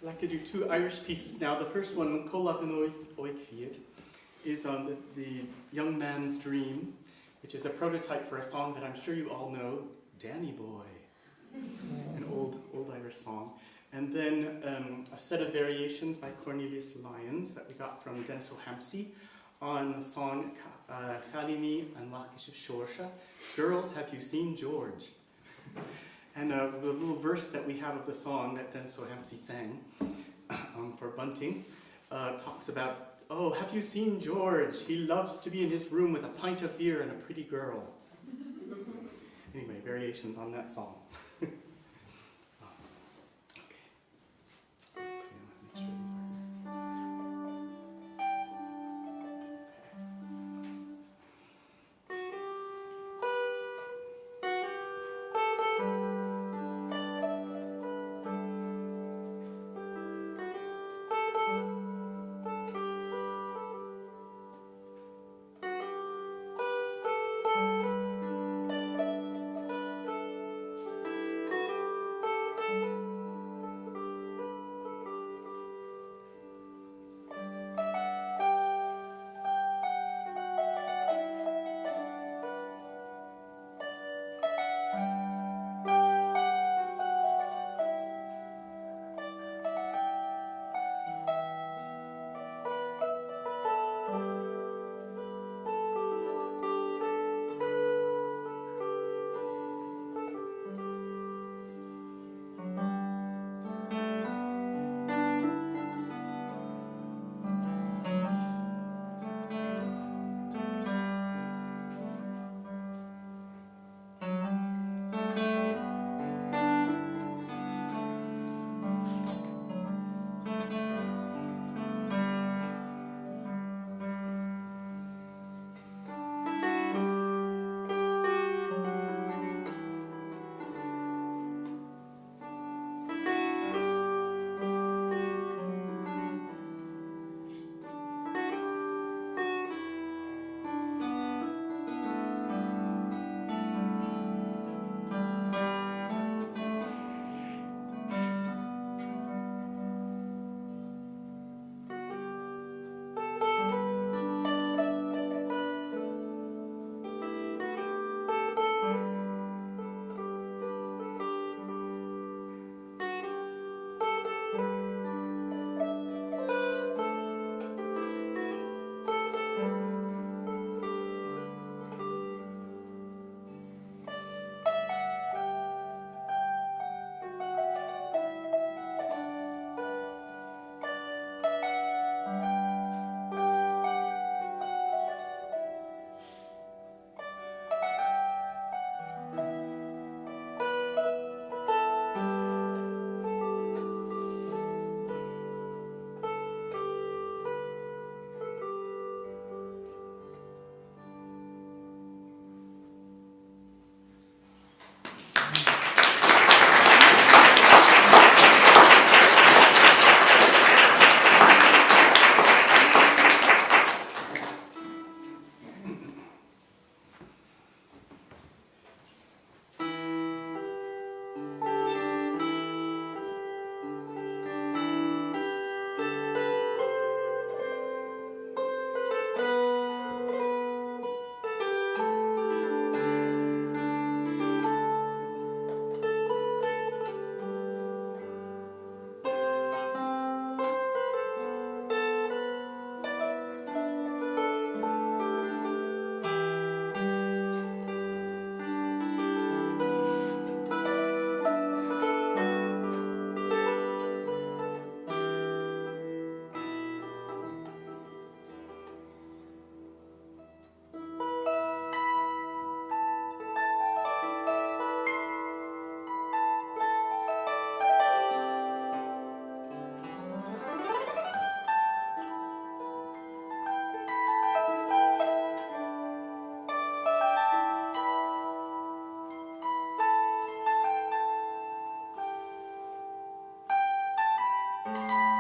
I'd like to do two Irish pieces now. The first one, Colach an Oikfiad, is on the young man's dream, which is a prototype for a song that I'm sure you all know, Danny Boy, an old Irish song. And then a set of variations by Cornelius Lyons that we got from Dennis O'Hampsey on the song Chalini and Lachish of Shorsha, Girls, Have You Seen George? And the little verse that we have of the song that Dennis O'Hampsey sang for Bunting talks about, oh, have you seen George? He loves to be in his room with a pint of beer and a pretty girl. Anyway, variations on that song. Okay. Let's see, let me make sure these are...